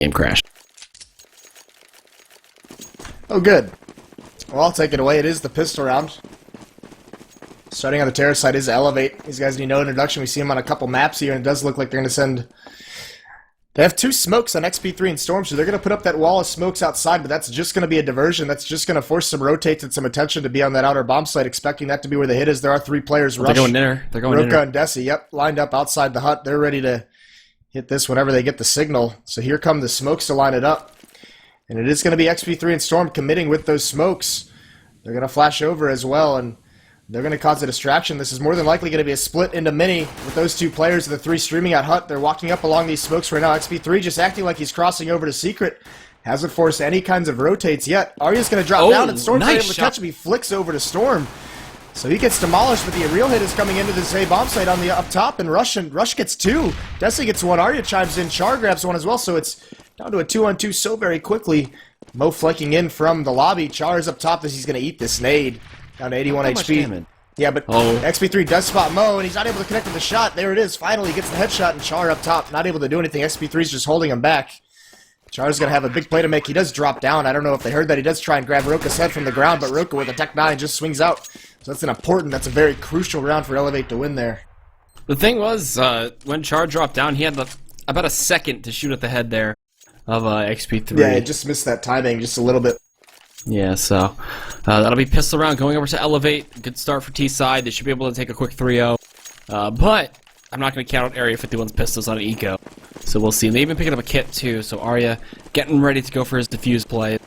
Game crash. Oh, good. Well, I'll take it away. It is the pistol round. Starting on the terrace side is eLevate. These guys need no introduction. We see them on a couple maps here, and it does look like they're going to send... They have 2 smokes on XP3 and Storm, so they're going to put up that wall of smokes outside, but that's just going to be a diversion. That's just going to force some rotates and some attention to be on that outer bomb site, expecting that to be where the hit is. There are 3 players. Rush, they're going inner. They're going Roka inner. and Desi, yep, lined up outside the hut. They're ready to hit this whenever they get the signal. So here come the smokes to line it up. And it is going to be XP3 and Storm committing with those smokes. They're going to flash over as well, and they're going to cause a distraction. This is more than likely going to be a split into mini with those 2 players and the 3 streaming at hut. They're walking up along these smokes right now. XP3 just acting like he's crossing over to Secret. Hasn't forced any kinds of rotates yet. Arya's going to drop down, and Storm's able to catch him. He flicks over to Storm. So he gets demolished, but the real hit is coming into this A bomb site on the up top, and Rush gets 2. Desi gets 1. Arya chimes in. Char grabs 1 as well, so it's down to a 2-on-2 so very quickly. Mo flanking in from the lobby. Char is up top as he's going to eat this nade. Down to 81 HP. Yeah, but XP3 does spot Mo, and he's not able to connect with the shot. There it is. Finally, he gets the headshot, and Char up top, not able to do anything. XP3's just holding him back. Char's going to have a big play to make. He does drop down. I don't know if they heard that. He does try and grab Roka's head from the ground, but Roka with a Tech 9 just swings out. So that's a very crucial round for eLevate to win there. The thing was, when Char dropped down, he had about a second to shoot at the head there of XP3. Yeah, he just missed that timing just a little bit. Yeah, so that'll be pistol round going over to eLevate. Good start for T-side. They should be able to take a quick 3-0. But I'm not going to count out Area 51's pistols on an eco. So we'll see. And they even picking up a kit too, so Arya getting ready to go for his defuse play.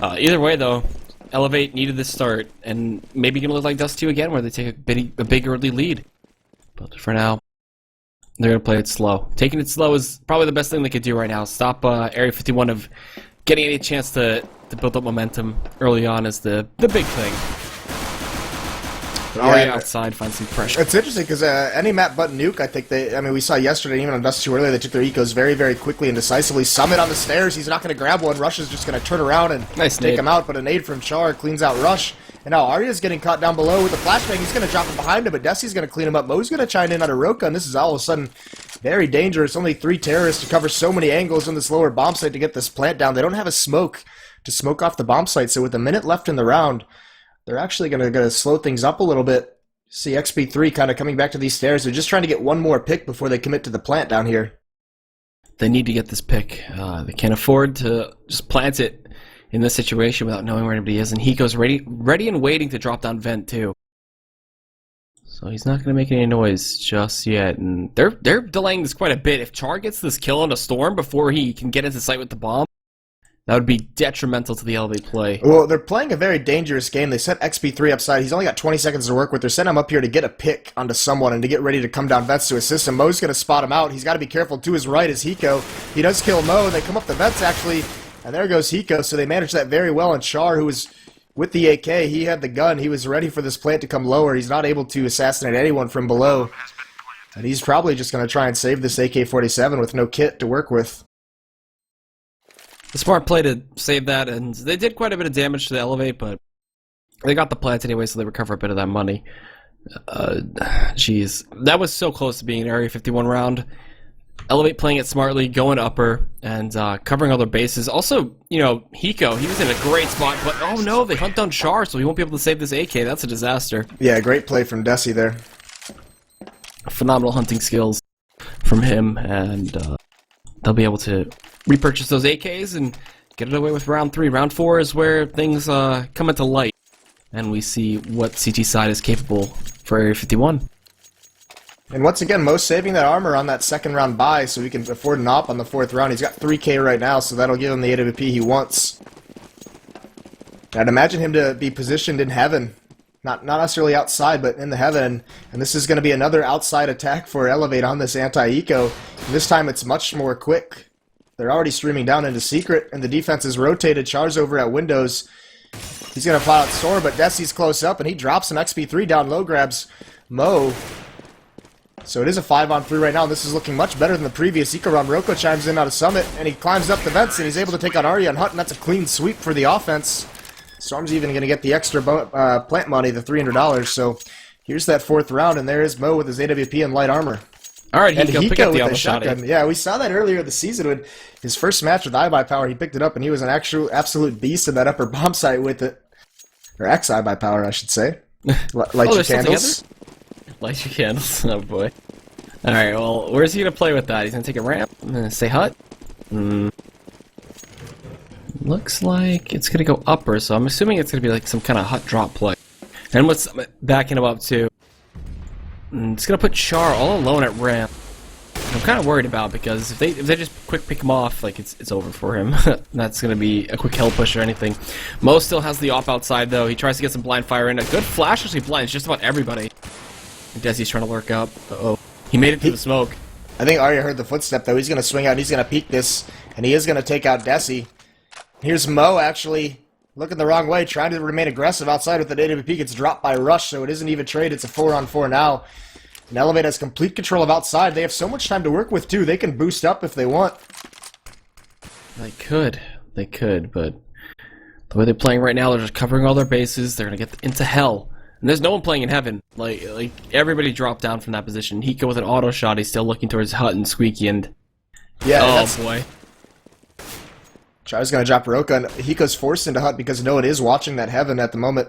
Either way, though, eLevate needed this start, and maybe going to look like Dust 2 again, where they take a big early lead. But for now, they're going to play it slow. Taking it slow is probably the best thing they could do right now. Stop Area 51 of getting any chance to build up momentum early on is the big thing. But Arya outside finds some pressure. It's interesting because any map but Nuke, I think we saw yesterday, even on Dust 2 earlier, they took their ecos very, very quickly and decisively. Summit on the stairs, he's not going to grab one. Rush is just going to turn around and take him out, but a nade from Char cleans out Rush. And now Arya's getting caught down below with a flashbang. He's going to drop him behind him, but Desi's going to clean him up. Mo's going to chime in on a Roka, and this is all of a sudden very dangerous. Only 3 terrorists to cover so many angles in this lower bomb site to get this plant down. They don't have a smoke to smoke off the bomb site, so with a minute left in the round, they're actually going to slow things up a little bit. See XP3 kind of coming back to these stairs. They're just trying to get one more pick before they commit to the plant down here. They need to get this pick. They can't afford to just plant it in this situation without knowing where anybody is. And Hiko's ready and waiting to drop down vent too. So he's not going to make any noise just yet. And they're delaying this quite a bit. If Char gets this kill on a Storm before he can get into sight with the bomb, that would be detrimental to the eLevate play. Well, they're playing a very dangerous game. They set XP3 upside. He's only got 20 seconds to work with. They're sending him up here to get a pick onto someone and to get ready to come down vents to assist him. Mo's going to spot him out. He's got to be careful. To his right is Hiko. He does kill Mo. They come up the vents, actually, and there goes Hiko. So they managed that very well. And Char, who was with the AK, he had the gun. He was ready for this plant to come lower. He's not able to assassinate anyone from below. And he's probably just going to try and save this AK-47 with no kit to work with. The smart play to save that, and they did quite a bit of damage to the eLevate, but they got the plant anyway, so they recover a bit of that money. Jeez. That was so close to being an Area 51 round. eLevate playing it smartly, going upper, and covering other bases. Also, Hiko, he was in a great spot, but oh no, they hunt down Char, so he won't be able to save this AK. That's a disaster. Yeah, great play from Desi there. Phenomenal hunting skills from him, and they'll be able to repurchase those AKs and get it away with round 3. Round 4 is where things come into light, and we see what CT side is capable for Area 51. And once again, Mo's saving that armor on that second round buy so he can afford an op on the 4th round. He's got 3K right now, so that'll give him the AWP he wants. I'd imagine him to be positioned in heaven. Not necessarily outside, but in the heaven. And this is going to be another outside attack for eLevate on this anti-eco. This time it's much more quick. They're already streaming down into Secret, and the defense is rotated. Char's over at Windows. He's going to fly out Storm, but Desi's close up, and he drops an XP3 down low, grabs Mo. So it is a 5-on-3 right now. This is looking much better than the previous eco round. Roka chimes in out of Summit, and he climbs up the vents, and he's able to take out Arya and Hunt, and that's a clean sweep for the offense. Storm's even going to get the extra plant money, the $300. So here's that 4th round, and there is Mo with his AWP and light armor. Alright, And Hiko, pick Hiko up the with auto the shotgun. shotty. Yeah, we saw that earlier this season when his first match with iBuyPower, he picked it up and he was an actual absolute beast in that upper bomb site with it. Or ex-iBuyPower, I should say. Light Oh, your they're still candles. together? Light your candles. Oh boy. Alright, well, where's he gonna play with that? He's gonna take a ramp? Say hut? Looks like it's gonna go upper, so I'm assuming it's gonna be like some kind of hut drop play. And what's backing him up to? It's gonna put Char all alone at ramp. I'm kind of worried about because if they just quick pick him off, like it's over for him. That's gonna be a quick hell push or anything. Mo still has the op outside though. He tries to get some blind fire in. A good flash actually blinds just about everybody. Desi's trying to lurk up. Uh-oh. He made it through the smoke. I think Arya heard the footstep though. He's gonna swing out and he's gonna peek this, and he is gonna take out Desi. Here's Mo actually looking the wrong way, trying to remain aggressive outside with the AWP. Gets dropped by Rush, so it isn't even trade. It's a 4-on-4 now. And eLevate has complete control of outside. They have so much time to work with, too. They can boost up if they want. They could, but the way they're playing right now, they're just covering all their bases. They're gonna get into hell, and there's no one playing in heaven. Like everybody dropped down from that position. Hiko with an auto shot. He's still looking towards Hut and Squeaky, and Yeah, oh boy. Char's going to drop Roka, and Hiko's forced into Hut because no one is watching that Heaven at the moment.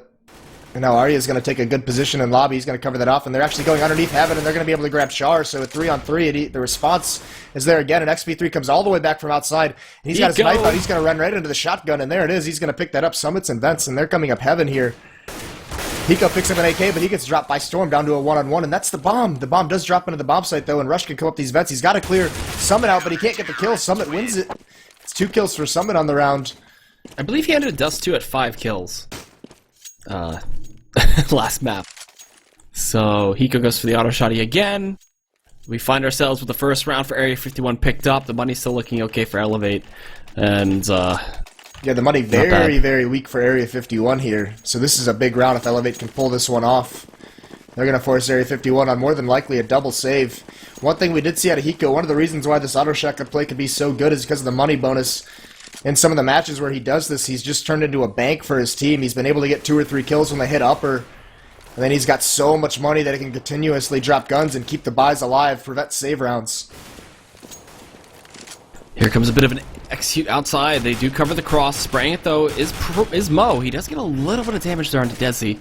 And now Arya's going to take a good position in lobby. He's going to cover that off, and they're actually going underneath Heaven, and they're going to be able to grab Char. So at 3-on-3, the response is there again, and XP3 comes all the way back from outside. And he's got his knife out. He's going to run right into the shotgun, and there it is. He's going to pick that up. Summits and Vents, and they're coming up Heaven here. Hiko picks up an AK, but he gets dropped by Storm down to a 1-on-1, and that's the bomb. The bomb does drop into the bomb site, though, and Rush can come up these Vents. He's got to clear Summit out, but he can't get the kill. Summit wins it. It's 2 kills for Summit on the round. I believe he ended Dust 2 at 5 kills. Last map. So Hiko goes for the auto shotty again. We find ourselves with the first round for Area 51 picked up. The money's still looking okay for eLevate. And, yeah, the money very weak for Area 51 here. So this is a big round if eLevate can pull this one off. They're going to force Area 51 on more than likely a double save. One thing we did see out of Hiko, one of the reasons why this auto shotgun play could be so good is because of the money bonus. In some of the matches where he does this, he's just turned into a bank for his team. He's been able to get 2 or 3 kills when they hit upper. And then he's got so much money that he can continuously drop guns and keep the buys alive, prevent save rounds. here comes a bit of an execute outside. They do cover the cross. Spraying it, though, is Mo. He does get a little bit of damage there onto Desi.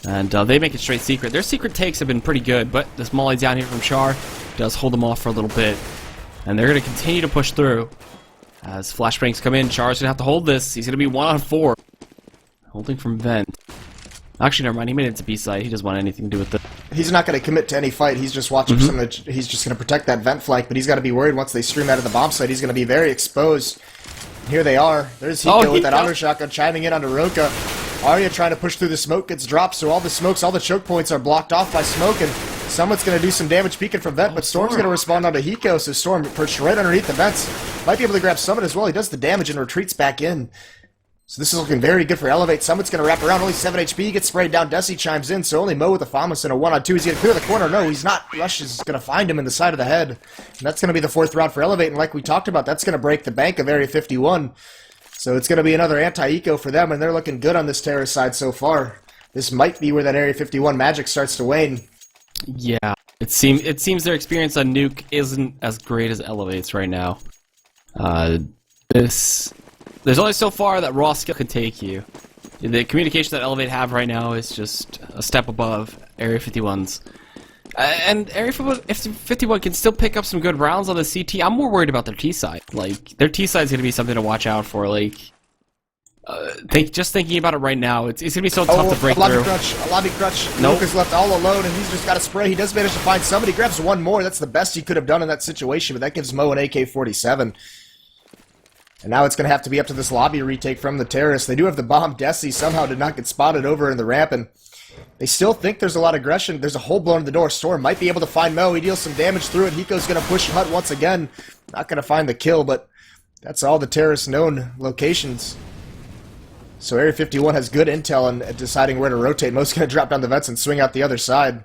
And they make it straight secret. Their secret takes have been pretty good, but this molly down here from Char does hold them off for a little bit. And they're going to continue to push through. As flashbangs come in, Char's going to have to hold this. He's going to be 1-on-4. Holding from Vent. Actually, never mind. He made it to B side. He doesn't want anything to do with it. He's not going to commit to any fight. He's just watching for someone. He's just going to protect that Vent flank, but he's got to be worried once they stream out of the bomb site. He's going to be very exposed. Here they are. There's Hiko with that auto shotgun chiming in onto Roka. Arya trying to push through the smoke, gets dropped, so all the smokes, all the choke points are blocked off by smoke, and someone's going to do some damage peeking from Vent, but Storm's going to respond onto Hiko, so Storm perched right underneath the Vents. Might be able to grab Summit as well. He does the damage and retreats back in. So this is looking very good for eLevate. Summit's going to wrap around, only 7 HP, gets sprayed down, Desi chimes in, so only Mo with a Famas and a 1-on-2. He's going to clear the corner. No, he's not. Rush is going to find him in the side of the head. And that's going to be the 4th round for eLevate, and like we talked about, that's going to break the bank of Area 51. So it's going to be another anti-eco for them, and they're looking good on this terrorist side so far. This might be where that Area 51 magic starts to wane. Yeah, it seems their experience on Nuke isn't as great as eLevate's right now. There's only so far that raw skill can take you. The communication that eLevate have right now is just a step above Area 51's. And Area 51 can still pick up some good rounds on the CT. I'm more worried about their T side. Like, their T side is going to be something to watch out for. Like, just thinking about it right now, it's going to be so tough to break through. A lobby crutch. Nope. Luke is left all alone, and he's just got a spray. He does manage to find somebody. Grabs one more. That's the best he could have done in that situation, but that gives Mo an AK-47. And now it's going to have to be up to this lobby retake from the terrorists. They do have the bomb. Desi somehow did not get spotted over in the ramp, and they still think there's a lot of aggression. There's a hole blown in the door. Storm might be able to find Mo. He deals some damage through it. Hiko's going to push Hut once again. Not going to find the kill, but that's all the terrorists' known locations. So Area 51 has good intel on deciding where to rotate. Mo's going to drop down the vents and swing out the other side.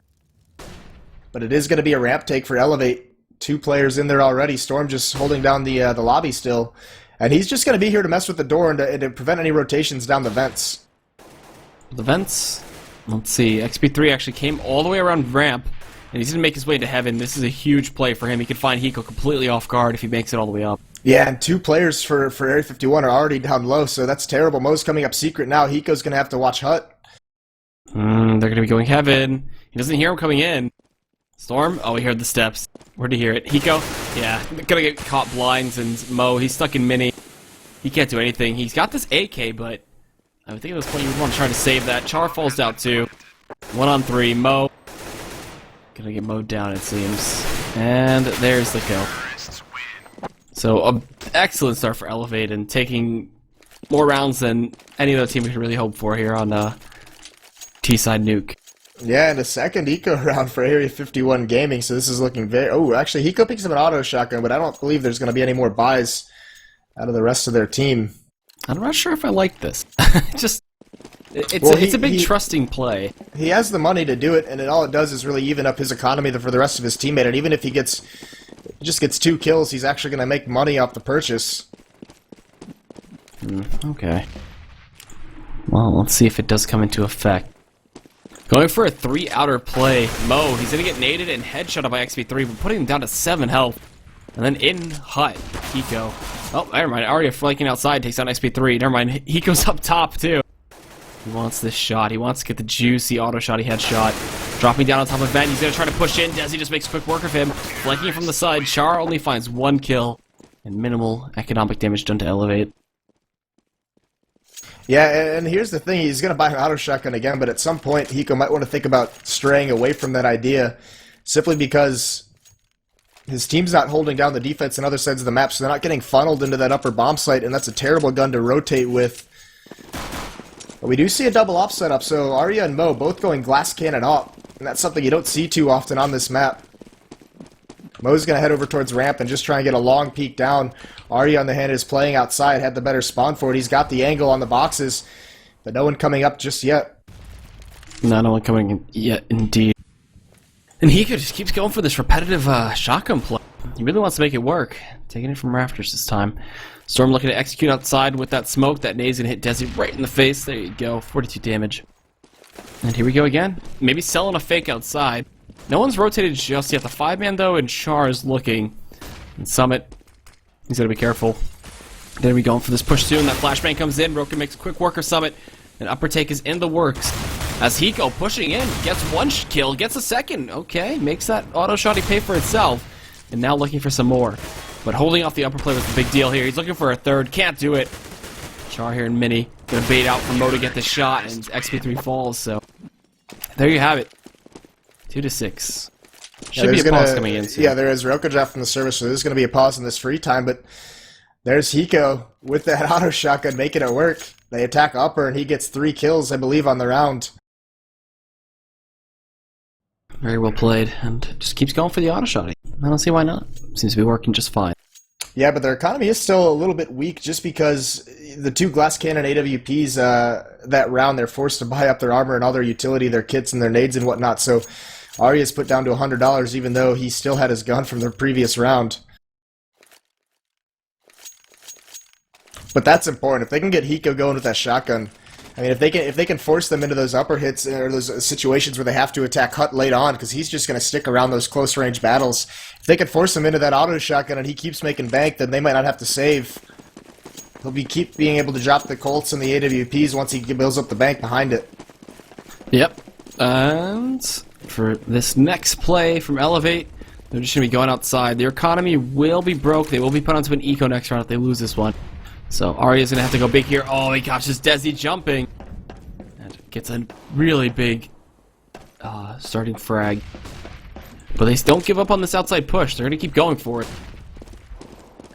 But it is going to be a ramp take for eLevate. 2 players in there already. Storm just holding down the lobby still. And he's just going to be here to mess with the door and to prevent any rotations down the vents. The vents... Let's see, XP3 actually came all the way around ramp. and he's going to make his way into heaven. This is a huge play for him. He could find Hiko completely off guard if he makes it all the way up. Yeah, and 2 players for Area 51 are already down low, so that's terrible. Mo's coming up secret now. Hiko's going to have to watch Hut. They're going to be going heaven. He doesn't hear him coming in. Storm? Oh, he heard the steps. Where'd he hear it? Hiko? Yeah, gonna get caught blinds, and Mo, he's stuck in mini. He can't do anything. He's got this AK, but I think at this point you would want to try to save that. Char falls down too. 1 on 3. Mo. Gonna get mowed down, it seems. And there's the kill. So, an excellent start for eLevate, and taking more rounds than any other team we could really hope for here on T-side nuke. Yeah, and a second eco round for Area 51 Gaming, so this is looking very... Oh, actually, Hiko picks up an auto shotgun, but I don't believe there's going to be any more buys out of the rest of their team. I'm not sure if I like this. It's a big trusting play. He has the money to do it, and all it does is really even up his economy for the rest of his teammate, and even if he just gets 2 kills, he's actually going to make money off the purchase. Okay. Well, let's see if it does come into effect. Going for a 3 outer play. Mo, he's going to get naded and headshotted by XP3, but putting him down to 7 health. And then in Hut, Hiko. Oh, never mind. Aria flanking outside takes down XP3. Never mind. Hiko's up top, too. He wants this shot. He wants to get the juicy auto shot he headshot. Dropping down on top of Van. He's going to try to push in. Desi just makes quick work of him. Flanking from the side. Char only finds 1 kill. And minimal economic damage done to eLevate. Yeah, and here's the thing, he's going to buy an auto shotgun again, but at some point Hiko might want to think about straying away from that idea, simply because his team's not holding down the defense on other sides of the map, so they're not getting funneled into that upper bomb site, and that's a terrible gun to rotate with. But we do see a double op setup, so Arya and Mo both going glass cannon op, and that's something you don't see too often on this map. Mo's going to head over towards ramp and just try and get a long peek down. Arya, on the hand, is playing outside, had the better spawn for it. He's got the angle on the boxes, but no one coming up just yet. No one coming in yet, indeed. And Hiko just keeps going for this repetitive shotgun play. He really wants to make it work. Taking it from rafters this time. Storm looking to execute outside with that smoke. That nade's going to hit Desi right in the face. There you go, 42 damage. And here we go again. Maybe selling a fake outside. No one's rotated just yet. The 5-man, though, and Char is looking. And Summit, he's got to be careful. There we go for this push soon. That flashbang comes in. Roken makes quick work of Summit. And upper take is in the works. As Hiko pushing in, gets 1 kill, gets a second. Okay, makes that auto shotty pay for itself. And now looking for some more. But holding off the upper play was the big deal here. He's looking for a 3rd. Can't do it. Char here in mini. Gonna bait out for Mo to get the shot. And XP3 falls, so... There you have it. 2-6. Should be a pause coming in soon. Yeah, there is Roka draft from the service, so there's going to be a pause in this free time, but there's Hiko with that auto shotgun making it work. They attack upper, and he gets 3 kills, I believe, on the round. Very well played, and just keeps going for the auto shot. I don't see why not. Seems to be working just fine. Yeah, but their economy is still a little bit weak just because the 2 glass cannon AWPs that round, they're forced to buy up their armor and all their utility, their kits and their nades and whatnot, so Arya's put down to $100 even though he still had his gun from the previous round. But that's important. If they can get Hiko going with that shotgun, I mean, if they can force them into those upper hits or those situations where they have to attack Hut late on, because he's just going to stick around those close range battles. If they can force him into that auto shotgun and he keeps making bank, then they might not have to save. He'll keep being able to drop the Colts and the AWPs once he builds up the bank behind it. Yep. And for this next play from eLevate, they're just going to be going outside. Their economy will be broke. They will be put onto an eco next round if they lose this one. So Arya's going to have to go big here. Oh my gosh, this Desi jumping. And gets a really big starting frag. But they don't give up on this outside push. They're going to keep going for it.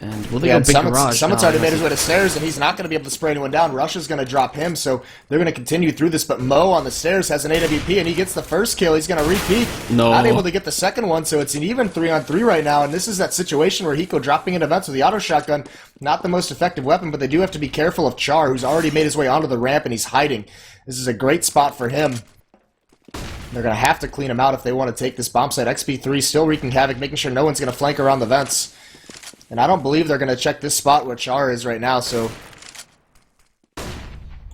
And will they go big garage? Summit's already made his way to stairs, and he's not going to be able to spray anyone down. Rush is going to drop him, so they're going to continue through this. But Mo on the stairs has an AWP, and he gets the first kill. He's going to repeat. No. Not able to get the second one, so it's an even 3-on-3 right now. And this is that situation where Hiko dropping into vents with the auto shotgun, not the most effective weapon, but they do have to be careful of Char, who's already made his way onto the ramp, and he's hiding. This is a great spot for him. They're going to have to clean him out if they want to take this bomb site. XP3 still wreaking havoc, making sure no one's going to flank around the vents. And I don't believe they're going to check this spot where Char is right now, so...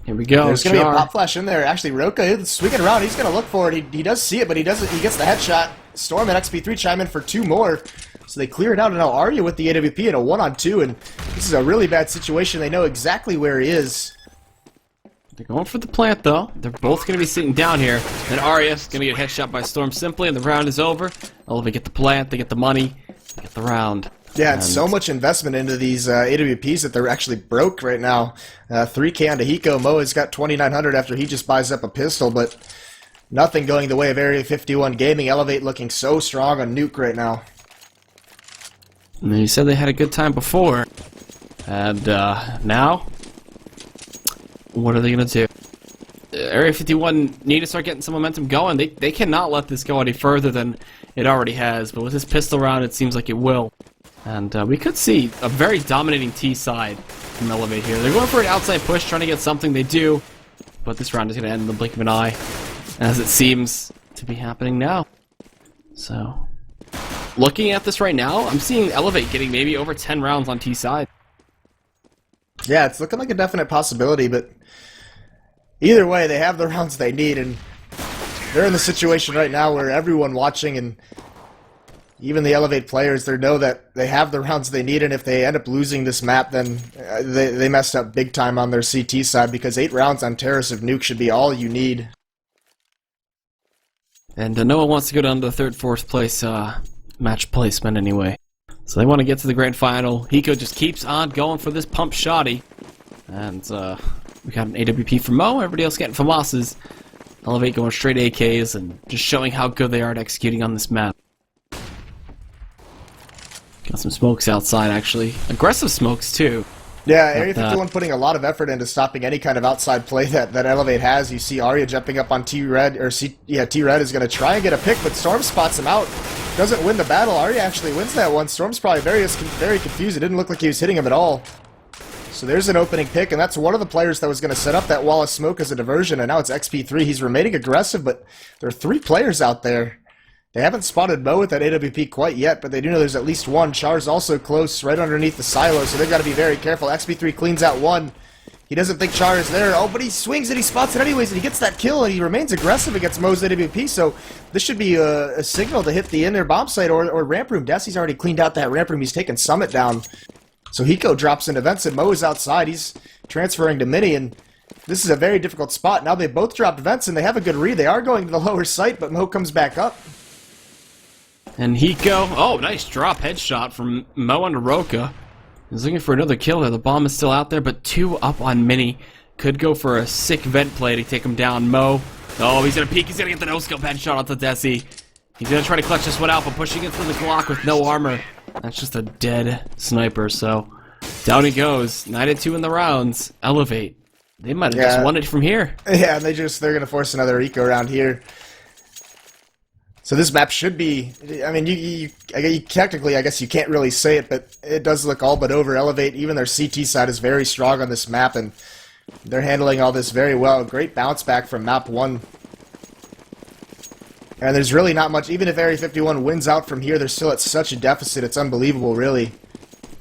Here we go. There's going to be a pop flash in there. Actually, Roka is swinging around. He's going to look for it. He does see it, but he doesn't. He gets the headshot. Storm and XP3 chime in for 2 more. So they clear it out, and now Arya with the AWP in a 1-on-2, and this is a really bad situation. They know exactly where he is. They're going for the plant, though. They're both going to be sitting down here. And Arya's going to get headshot by Storm simply, and the round is over. They get the plant, they get the money, they get the round. Yeah, it's so much investment into these AWPs that they're actually broke right now. 3K onto Hiko. Mo has got 2,900 after he just buys up a pistol, but nothing going the way of Area 51 Gaming. eLevate looking so strong on Nuke right now. And you said they had a good time before. And now, what are they going to do? Area 51 need to start getting some momentum going. They cannot let this go any further than it already has. But with this pistol round, it seems like it will. And we could see a very dominating T side from eLevate here. They're going for an outside push, trying to get something. They do. But this round is going to end in the blink of an eye, as it seems to be happening now. So, looking at this right now, I'm seeing eLevate getting maybe over 10 rounds on T side. Yeah, it's looking like a definite possibility, but either way, they have the rounds they need, and they're in the situation right now where everyone watching, and even the eLevate players, they know that they have the rounds they need, and if they end up losing this map, then they messed up big time on their CT side, because 8 rounds on Terrace of Nuke should be all you need. And no one wants to go down to the 3rd, 4th place match placement anyway. So they want to get to the grand final. Hiko just keeps on going for this pump shoddy. And we got an AWP from Mo, everybody else getting FAMASs. eLevate going straight AKs and just showing how good they are at executing on this map. Got some smokes outside, actually. Aggressive smokes, too. Yeah, Area 51 putting a lot of effort into stopping any kind of outside play that eLevate has. You see Arya jumping up on T-Red, or T-Red is going to try and get a pick, but Storm spots him out. Doesn't win the battle. Arya actually wins that one. Storm's probably very confused. It didn't look like he was hitting him at all. So there's an opening pick, and that's one of the players that was going to set up that wall of smoke as a diversion, and now it's XP3. He's remaining aggressive, but there are 3 players out there. They haven't spotted Mo with that AWP quite yet, but they do know there's at least one. Char's also close, right underneath the silo, so they've got to be very careful. XP3 cleans out one. He doesn't think Char is there. Oh, but he swings and he spots it anyways, and he gets that kill, and he remains aggressive against Mo's AWP, so this should be a signal to hit the in-air bomb site or ramp room. Desi's already cleaned out that ramp room. He's taken Summit down. So Hiko drops into vents, and Mo is outside. He's transferring to Mini, and this is a very difficult spot. Now they both dropped vents, and they have a good read. They are going to the lower site, but Mo comes back up. And Hiko, oh, nice drop headshot from Mo onto Roka. He's looking for another kill there. The bomb is still out there, but 2 up on Mini. Could go for a sick vent play to take him down. Mo, oh, he's going to peek. He's going to get the no-scope headshot onto Desi. He's going to try to clutch this one out, but pushing into the Glock with no armor. That's just a dead sniper, so down he goes. 9-2 in the rounds. eLevate. They might have just won it from here. Yeah, and they're going to force another eco around here. So this map should be, I mean, you technically, I guess you can't really say it, but it does look all but over. eLevate, even their CT side is very strong on this map, and they're handling all this very well. Great bounce back from map 1. And there's really not much, even if Area 51 wins out from here, they're still at such a deficit, it's unbelievable, really.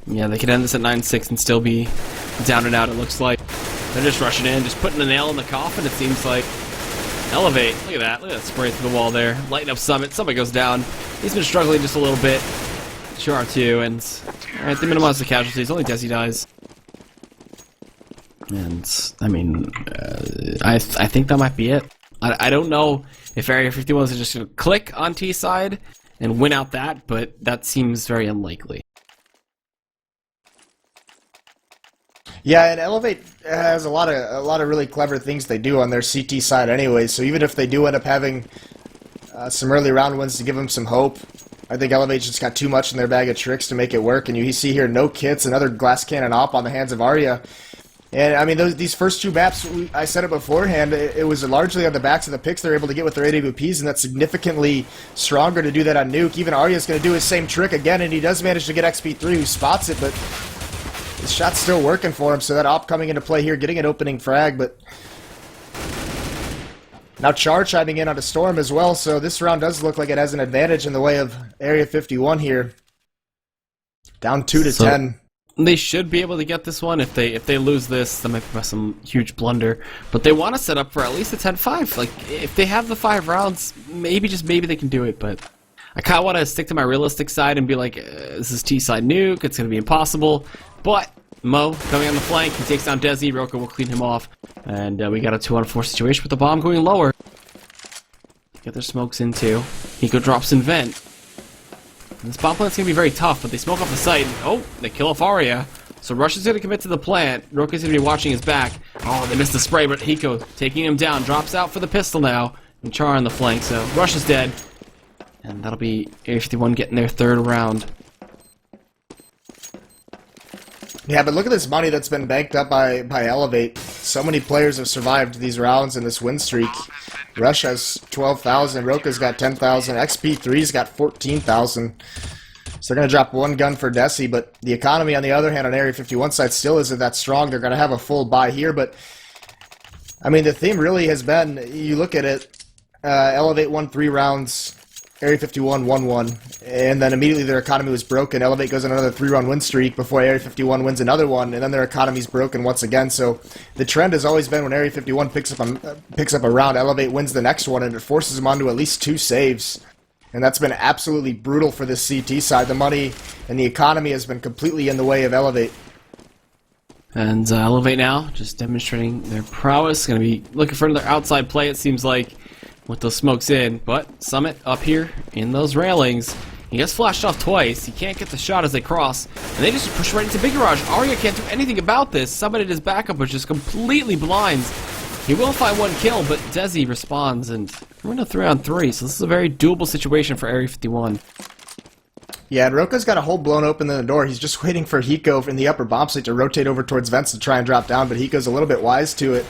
Yeah, they could end this at 9-6 and still be down and out, it looks like. They're just rushing in, just putting a nail in the coffin, it seems like. eLevate, look at that spray through the wall there. Lighten up Summit, Summit goes down. He's been struggling just a little bit. Char too, and alright, they minimize the casualties, only Desi dies. And, I mean, I think that might be it. I don't know if Area 51 is just going to click on T side and win out that, but that seems very unlikely. Yeah, and eLevate has a lot of really clever things they do on their CT side anyway, so even if they do end up having some early round wins to give them some hope, I think eLevate just got too much in their bag of tricks to make it work, and you see here no kits, another glass cannon op on the hands of Arya. And, I mean, these first 2 maps, I said it beforehand, it was largely on the backs of the picks they're able to get with their AWPs, and that's significantly stronger to do that on Nuke. Even Arya's going to do his same trick again, and he does manage to get XP3, who spots it, but his shot's still working for him, so that op coming into play here, getting an opening frag, but now Char chiming in on a Storm as well, so this round does look like it has an advantage in the way of Area 51 here. Down 2-10. They should be able to get this one. If they lose this, that might be some huge blunder. But they want to set up for at least a 10-5. Like, if they have the 5 rounds, maybe, just maybe they can do it. But I kind of want to stick to my realistic side and be like, this is T-side nuke. It's going to be impossible. But Mo coming on the flank. He takes down Desi. Roka will clean him off. And we got a 2-on-4 situation with the bomb going lower. Get their smokes in too. Hiko drops in vent. This bomb plant's going to be very tough, but they smoke off the site. And, oh, they kill off Aria. So Rush is going to commit to the plant. Roka's going to be watching his back. Oh, they missed the spray, but Hiko taking him down. Drops out for the pistol now. And Char on the flank, so Rush is dead. And that'll be Area51 getting their 3rd round. Yeah, but look at this money that's been banked up by eLevate. So many players have survived these rounds in this win streak. Rush has 12,000, Roka's got 10,000, XP3's got 14,000. So they're going to drop 1 gun for Desi, but the economy, on the other hand, on Area 51 side still isn't that strong. They're going to have a full buy here, but I mean, the theme really has been, you look at it, eLevate won 3 rounds, Area 51 won 1, and then immediately their economy was broken. eLevate goes on another 3-run win streak before Area 51 wins another one, and then their economy's broken once again. So the trend has always been when Area 51 picks up a round, eLevate wins the next one, and it forces them onto at least 2 saves. And that's been absolutely brutal for this CT side. The money and the economy has been completely in the way of eLevate. And eLevate now, just demonstrating their prowess. Going to be looking for another outside play, it seems like, with those smokes in. But Summit up here in those railings. He gets flashed off twice. He can't get the shot as they cross. And they just push right into Big Garage. Arya can't do anything about this. Summit at his backup, which just completely blinds. He will find 1 kill, but Desi responds, and we're in a 3-on-3, so this is a very doable situation for Area 51. Yeah, and Roka's got a hole blown open in the door. He's just waiting for Hiko in the upper bomb site to rotate over towards vents to try and drop down, but Hiko's a little bit wise to it.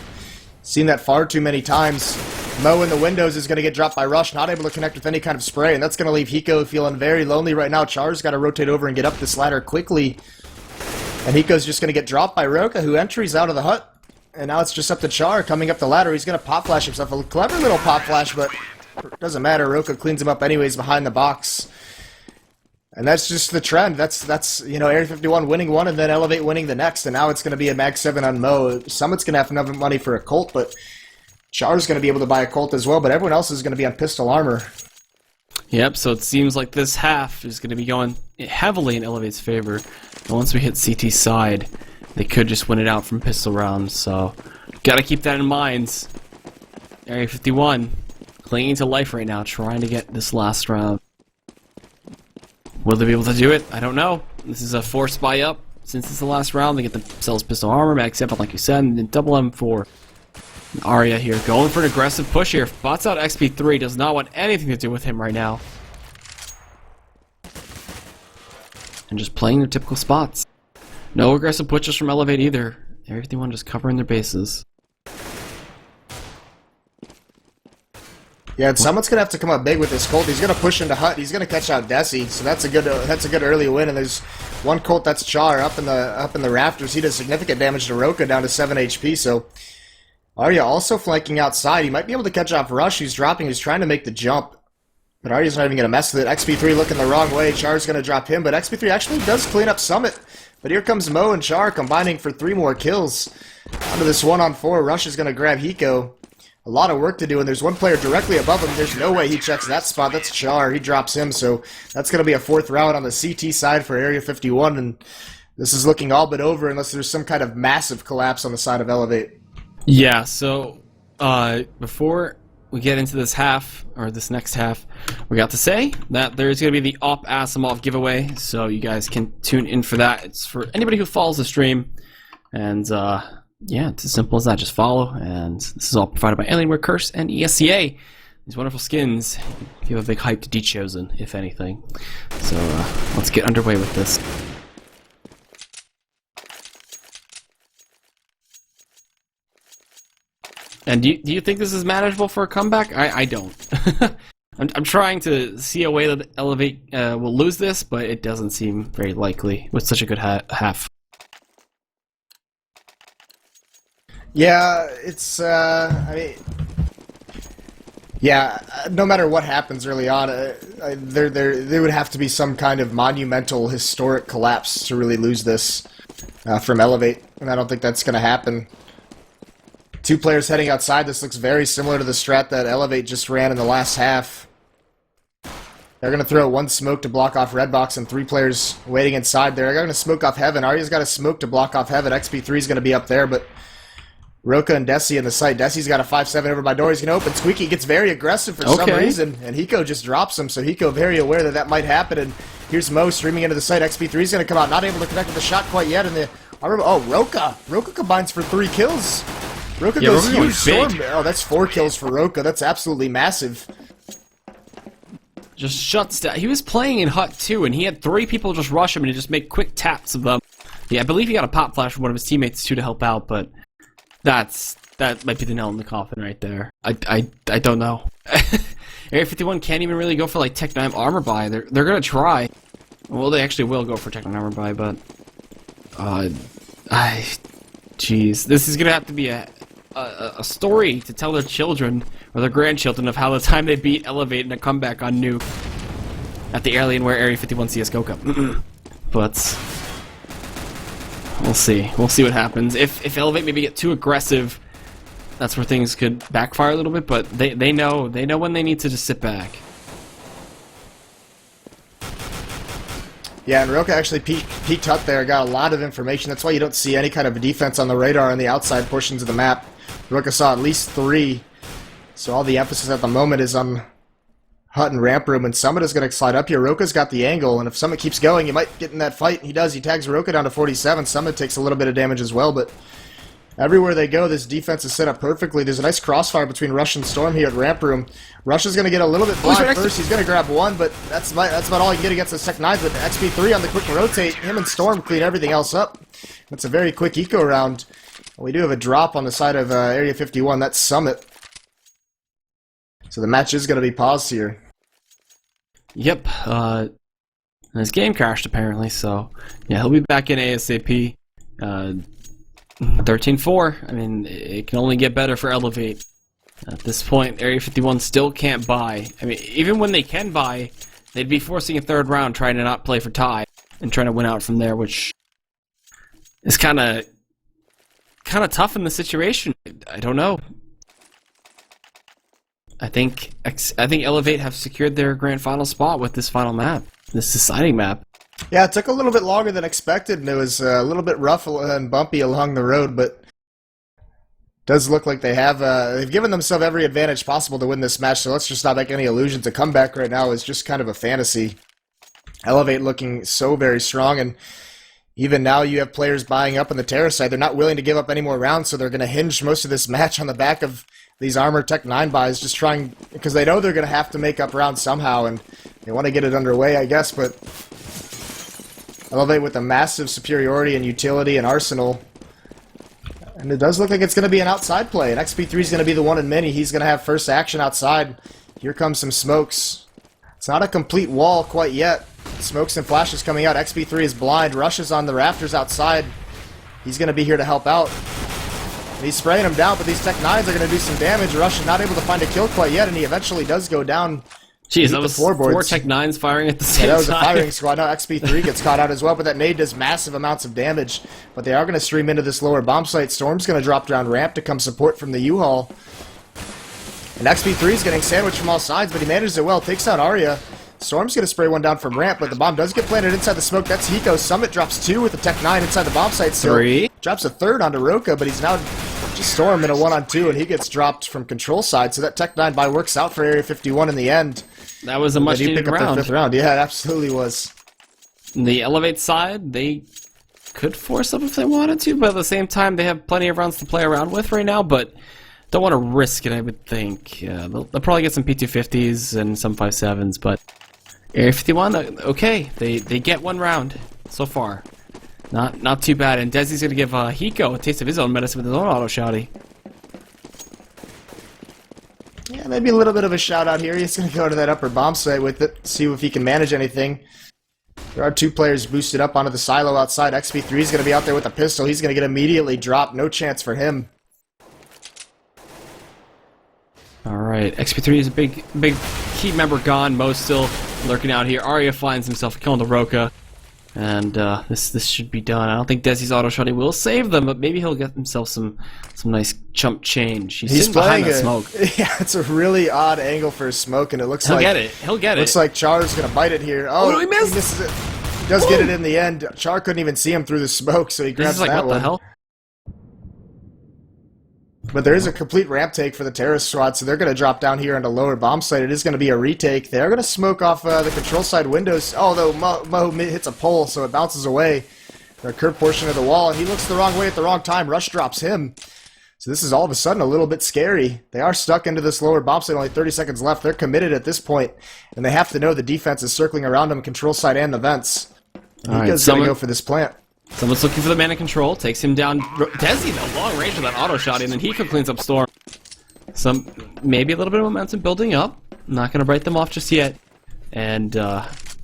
Seen that far too many times. Mo in the windows is going to get dropped by Rush, not able to connect with any kind of spray, and that's going to leave Hiko feeling very lonely right now. Char's got to rotate over and get up this ladder quickly, and Hiko's just going to get dropped by Roka, who entries out of the hut. And now it's just up to Char coming up the ladder. He's going to pop flash himself. A clever little pop flash, but it doesn't matter. Roka cleans him up anyways behind the box. And that's just the trend. That's you know, Area 51 winning one and then eLevate winning the next. And now it's going to be a Mag 7 on Mo. Summit's going to have enough money for a Colt, but Char's going to be able to buy a Colt as well. But everyone else is going to be on pistol armor. Yep, so it seems like this half is going to be going heavily in eLevate's favor. And once we hit CT side, they could just win it out from pistol rounds, so gotta keep that in mind. Area 51 clinging to life right now, trying to get this last round. Will they be able to do it? I don't know. This is a forced buy up. Since it's the last round, they get themselves pistol armor, Mag 7 like you said, and then double M4. Arya here going for an aggressive push here. Bots out XP3, does not want anything to do with him right now. And just playing their typical spots. No aggressive pushes from eLevate either. Area 51 just covering their bases. Yeah, and Summit's gonna have to come up big with this Colt. He's gonna push into hut. He's gonna catch out Desi, so that's a good early win. And there's 1 Colt that's Char up in the rafters. He does significant damage to Roka down to 7 HP. So Arya also flanking outside. He might be able to catch off Rush. He's dropping. He's trying to make the jump. But Arya's not even going to mess with it. XP3 looking the wrong way. Char's going to drop him, but XP3 actually does clean up Summit. But here comes Mo and Char combining for 3 more kills. Onto this 1-on-4. Rush is going to grab Hiko. A lot of work to do, and there's 1 player directly above him. There's no way he checks that spot. That's Char. He drops him, so that's going to be a 4th round on the CT side for Area 51, and this is looking all but over unless there's some kind of massive collapse on the side of eLevate. Yeah, so before we get into this half, or this next half, we got to say that there's going to be the Op Asimov giveaway, so you guys can tune in for that. It's for anybody who follows the stream, and yeah, it's as simple as that. Just follow, and this is all provided by Alienware Curse and ESCA. These wonderful skins give a big hype to D-Chosen, if anything. So let's get underway with this. And do you think this is manageable for a comeback? I don't. I'm trying to see a way that eLevate will lose this, but it doesn't seem very likely with such a good half. Yeah, it's, I mean, yeah, no matter what happens early on, there would have to be some kind of monumental, historic collapse to really lose this. from eLevate, and I don't think that's going to happen. 2 players heading outside. This looks very similar to the strat that eLevate just ran in the last half. They're going to throw 1 smoke to block off red box and 3 players waiting inside there. They're going to smoke off heaven. Arya's got a smoke to block off heaven. XP3 is going to be up there, but Roka and Desi in the site. Desi's got a 5-7 over by door. He's going to open. Squeaky gets very aggressive for some reason, and Hiko just drops him, so Hiko very aware that that might happen, and here's Mo streaming into the site. XP3 is going to come out, not able to connect with the shot quite yet, and the... Oh, Roka! Roka combines for 3 kills. Roka goes huge. Storm. Oh, that's 4 kills for Roka. That's absolutely massive. Just shuts down. He was playing in Hut too, and he had 3 people just rush him, and he just make quick taps of them. Yeah, I believe he got a pop flash from one of his teammates too to help out, but that might be the nail in the coffin right there. I don't know. Area 51 can't even really go for like Tech 9 armor buy. They're gonna try. Well, they actually will go for Tech 9 armor buy, but jeez, this is gonna have to be a story to tell their children or their grandchildren of how the time they beat eLevate in a comeback on Nuke at the Alienware Area 51 CSGO Cup. But we'll see. We'll see what happens. If eLevate maybe get too aggressive, that's where things could backfire a little bit. But they know when they need to just sit back. Yeah, and Roka actually peeked Hut there, got a lot of information. That's why you don't see any kind of defense on the radar on the outside portions of the map. Roka saw at least 3, so all the emphasis at the moment is on Hut and Ramp Room, and Summit is going to slide up here. Roka's got the angle, and if Summit keeps going, he might get in that fight. He does. He tags Roka down to 47. Summit takes a little bit of damage as well, but everywhere they go, this defense is set up perfectly. There's a nice crossfire between Rush and Storm here at Ramp Room. Rush is going to get a little bit blind first. He's going to grab 1, but that's about all you can get against the Tech 9s. But XP3 on the quick rotate, him and Storm clean everything else up. That's a very quick eco round. We do have a drop on the side of Area 51. That's Summit. So the match is going to be paused here. Yep. His game crashed apparently, so yeah, he'll be back in ASAP. 13-4. I mean, it can only get better for eLevate. At this point, Area 51 still can't buy. I mean, even when they can buy, they'd be forcing a 3rd round trying to not play for tie and trying to win out from there, which is kind of tough in the situation. I don't know. I think eLevate have secured their grand final spot with this final map, this deciding map. Yeah, it took a little bit longer than expected, and it was a little bit rough and bumpy along the road, but it does look like they've given themselves every advantage possible to win this match, so let's just not make any illusions. A comeback right now is just kind of a fantasy. eLevate looking so very strong, and even now you have players buying up on the terror side. They're not willing to give up any more rounds, so they're going to hinge most of this match on the back of these armor Tech 9 buys, just trying, because they know they're going to have to make up rounds somehow, and they want to get it underway, I guess, but eLevate with a massive superiority in utility and arsenal. And it does look like it's going to be an outside play, and XP3 is going to be the one in many. He's going to have first action outside. Here comes some smokes. It's not a complete wall quite yet. Smokes and flashes coming out. XP3 is blind. Rush is on the rafters outside. He's going to be here to help out. And he's spraying him down, but these Tech 9s are going to do some damage. Rush is not able to find a kill quite yet, and he eventually does go down. Jeez, that was 4 Tech 9s firing at the same time. That was a firing squad. Now XP3 gets caught out as well, but that nade does massive amounts of damage. But they are going to stream into this lower bomb site. Storm's going to drop down ramp to come support from the U-Haul. And XP3 is getting sandwiched from all sides, but he manages it well. Takes out Arya. Storm's going to spray one down from ramp, but the bomb does get planted inside the smoke. That's Hiko. Summit drops 2 with the Tech 9 inside the bomb site. So 3. Drops a 3rd onto Roka, but he's now just Storm in a 1-on-2, and he gets dropped from control side. So that Tech 9 buy works out for Area 51 in the end. That was a much needed round. 5th round. Yeah, it absolutely was. The eLevate side, they could force up if they wanted to, but at the same time, they have plenty of rounds to play around with right now, but don't want to risk it, I would think. Yeah, they'll probably get some P250s and some 5.7s, but Area 51, okay, they get 1 round so far. Not too bad, and Desi's going to give Hiko a taste of his own medicine with his own auto shouty. Yeah, maybe a little bit of a shout out here. He's going to go to that upper bomb site with it, see if he can manage anything. There are 2 players boosted up onto the silo outside. XP3 is going to be out there with a pistol. He's going to get immediately dropped. No chance for him. Alright, XP3 is a big key member gone. Mo's still lurking out here. Arya finds himself killing the Roka. And this should be done. I don't think Desi's auto-shotting will save them, but maybe he'll get himself some nice chump change. He's sitting behind that smoke. Yeah, it's a really odd angle for a smoke, and it looks like... He'll get it. He'll get it. Looks like Char's going to bite it here. Oh, no, he missed! He misses it. He does get it in the end. Char couldn't even see him through the smoke, so he grabs like, that what one. The hell? But there is a complete ramp take for the terrorist squad, so they're going to drop down here into lower bomb site. It is going to be a retake. They're going to smoke off the control side windows, although Mo hits a pole, so it bounces away the curved portion of the wall, and he looks the wrong way at the wrong time. Rush drops him. So this is all of a sudden a little bit scary. They are stuck into this lower bomb site, only 30 seconds left. They're committed at this point, and they have to know the defense is circling around them, control side and the vents. And Nico's going to go for this plant. Someone's looking for the man in control, takes him down. Desi, the long range of that auto shot, and then Hiko cleans up Storm. Maybe a little bit of momentum building up. Not going to write them off just yet. And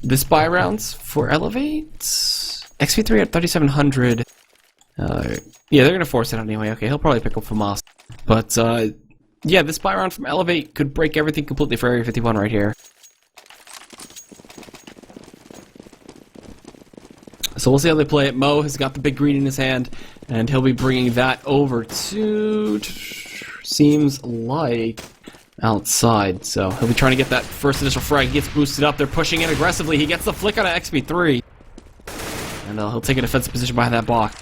this buy rounds for eLevate. XP3 at 3,700. Yeah, they're going to force it anyway. Okay, he'll probably pick up FAMAS. But yeah, this buy round from eLevate could break everything completely for Area 51 right here. So we'll see how they play it. Mo has got the big green in his hand, and he'll be bringing that over to, seems like, outside. So he'll be trying to get that first initial frag. He gets boosted up. They're pushing in aggressively. He gets the flick out of XP3. And he'll take a defensive position behind that block.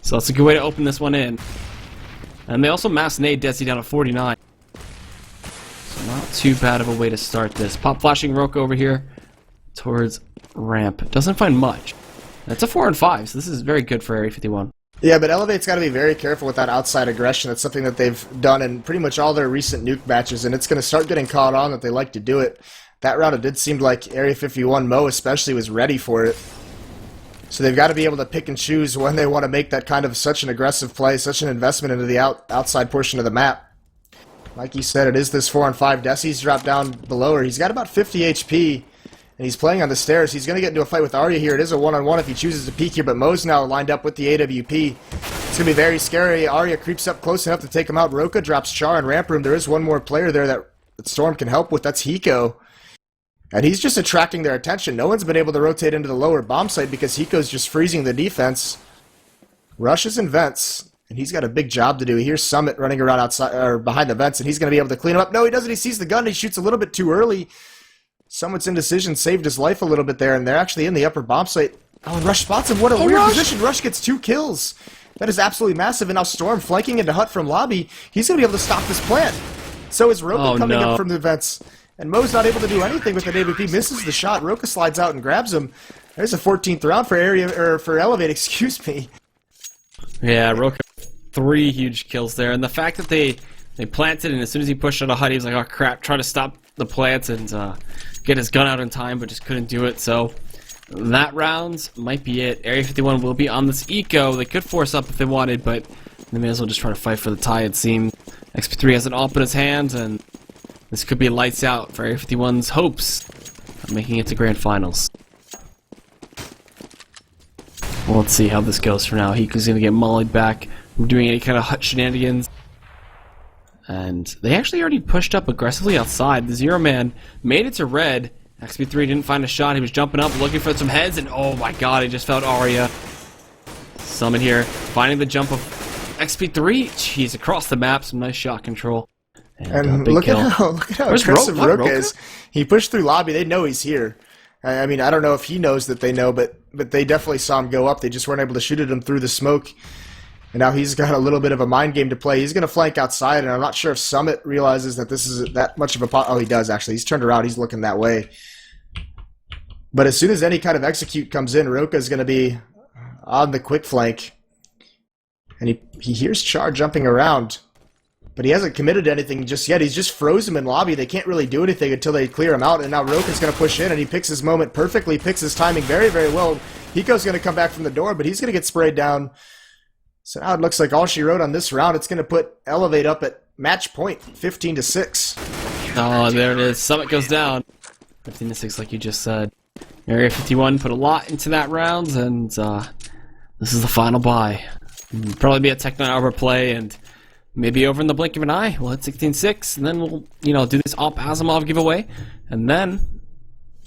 So that's a good way to open this one in. And they also mass nade Desi down at 49. So not too bad of a way to start this. Pop flashing Roka over here towards ramp. Doesn't find much. That's a 4 and 5, so this is very good for Area 51. Yeah, but eLevate's got to be very careful with that outside aggression. That's something that they've done in pretty much all their recent nuke matches, and it's going to start getting caught on that they like to do it. That round, it did seem like Area 51, Mo especially, was ready for it. So they've got to be able to pick and choose when they want to make that kind of such an aggressive play, such an investment into the outside portion of the map. Like you said, it is this 4 and 5. Desi's dropped down below her. He's got about 50 HP. And he's playing on the stairs. He's going to get into a fight with Arya here. It is a one-on-one if he chooses to peek here, but Mo's now lined up with the AWP. It's going to be very scary. Arya creeps up close enough to take him out. Roka drops Char in ramp room. There is one more player there that Storm can help with. That's Hiko. And he's just attracting their attention. No one's been able to rotate into the lower bomb site because Hiko's just freezing the defense. Rushes and vents. And he's got a big job to do. He hears Summit running around outside or behind the vents, and he's going to be able to clean him up. No, he doesn't. He sees the gun. And he shoots a little bit too early. Summit's indecision saved his life a little bit there, and they're actually in the upper bomb site. Oh, and Rush spots him. What a weird position. Rush gets 2 kills. That is absolutely massive. And now Storm flanking into Hut from lobby. He's going to be able to stop this plant. So is Roka coming up from the vents. And Mo's not able to do anything with the AWP. Misses the shot. Roka slides out and grabs him. There's a 14th round for eLevate, excuse me. Yeah, Roka 3 huge kills there. And the fact that they planted, and as soon as he pushed out a Hut, he was like, oh crap, try to stop the plants and get his gun out in time, but just couldn't do it. So that round might be it. Area 51 will be on this eco. They could force up if they wanted, but they may as well just try to fight for the tie, it seems. XP3 has an AWP in his hands, and this could be lights out for Area 51's hopes of making it to Grand Finals. Well, let's see how this goes for now. Hiko's going to get mollied back from doing any kind of Hut shenanigans. And they actually already pushed up aggressively outside. The Zero Man made it to red. XP3 didn't find a shot. He was jumping up, looking for some heads, and oh my god, he just found Arya. Summon here, finding the jump of XP3. Jeez, across the map, some nice shot control. And look at how aggressive Roka is. He pushed through lobby. They know he's here. I mean, I don't know if he knows that they know, but they definitely saw him go up. They just weren't able to shoot at him through the smoke. And now he's got a little bit of a mind game to play. He's going to flank outside, and I'm not sure if Summit realizes that this is that much of a... Oh, he does, actually. He's turned around. He's looking that way. But as soon as any kind of execute comes in, Roka's going to be on the quick flank. And he hears Char jumping around. But he hasn't committed to anything just yet. He's just froze him in lobby. They can't really do anything until they clear him out. And now Roka's going to push in, and he picks his moment perfectly, picks his timing very, very well. Hiko's going to come back from the door, but he's going to get sprayed down. So now it looks like all she wrote on this round. It's going to put eLevate up at match point, 15-6. Oh, there it is. Summit goes down. 15-6, like you just said. Area 51 put a lot into that round, and this is the final buy. Probably be a Tech 9 overplay, and maybe over in the blink of an eye, we'll hit 16-6, and then we'll, do this Op Asimov giveaway, and then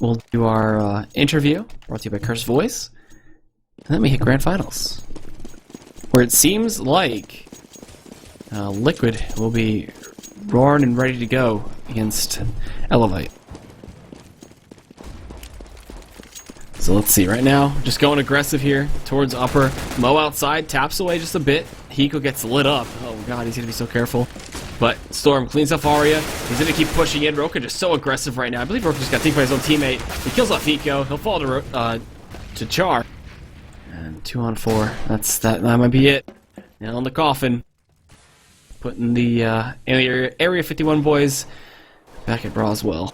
we'll do our interview, brought to you by Curse Voice. And then we hit Grand Finals, where it seems like Liquid will be roaring and ready to go against eLevate. So let's see, right now, just going aggressive here towards upper. Mo outside, taps away just a bit. Hiko gets lit up. Oh god, he's gonna be so careful. But Storm cleans up Aria. He's gonna keep pushing in. Roka just so aggressive right now. I believe Roka just got taken by his own teammate. He kills off Hiko. He'll fall to Char. And 2 on 4. That might be it. Nail in the coffin. Putting the Area 51 boys back at Roswell.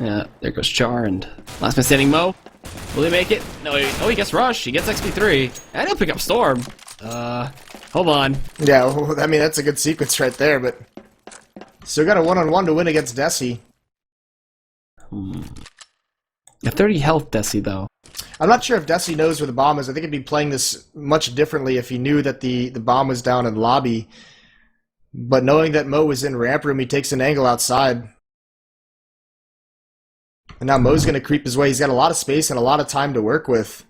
Yeah, there goes Char and last man standing Mo. Will he make it? No, he gets Rush. He gets XP3. And he'll pick up Storm. Hold on. Yeah, well, I mean, that's a good sequence right there, but still got a one-on-one to win against Desi. A 30 health Desi, though. I'm not sure if Desi knows where the bomb is. I think he'd be playing this much differently if he knew that the bomb was down in lobby. But knowing that Mo was in ramp room, he takes an angle outside. And now Mo's going to creep his way. He's got a lot of space and a lot of time to work with.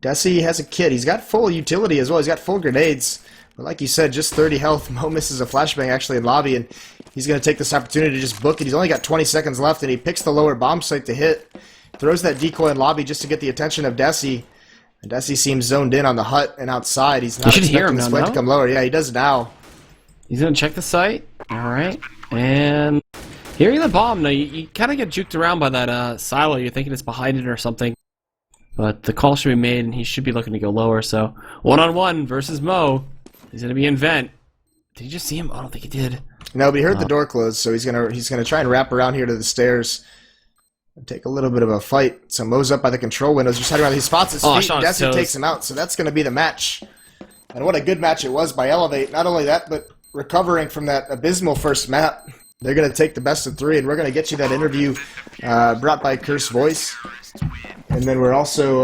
Desi has a kit. He's got full utility as well. He's got full grenades. But like you said, just 30 health. Mo misses a flashbang actually in lobby, and he's going to take this opportunity to just book it. He's only got 20 seconds left, and he picks the lower bomb site to hit. Throws that decoy in lobby just to get the attention of Desi. And Desi seems zoned in on the hut and outside. He's not expecting the split to come lower. Yeah, he does now. He's going to check the site. Alright. And hearing the bomb, now you kind of get juked around by that silo. You're thinking it's behind it or something. But the call should be made, and he should be looking to go lower. So, one-on-one versus Mo. He's going to be in vent. Did he just see him? I don't think he did. No, but he heard the door close, so he's gonna try and wrap around here to the stairs and take a little bit of a fight. So Mo's up by the control windows, just hiding around. He spots his feet. Desi takes him out, so that's going to be the match. And what a good match it was by eLevate. Not only that, but recovering from that abysmal first map. They're going to take the best of 3, and we're going to get you that interview brought by Curse Voice. And then we're also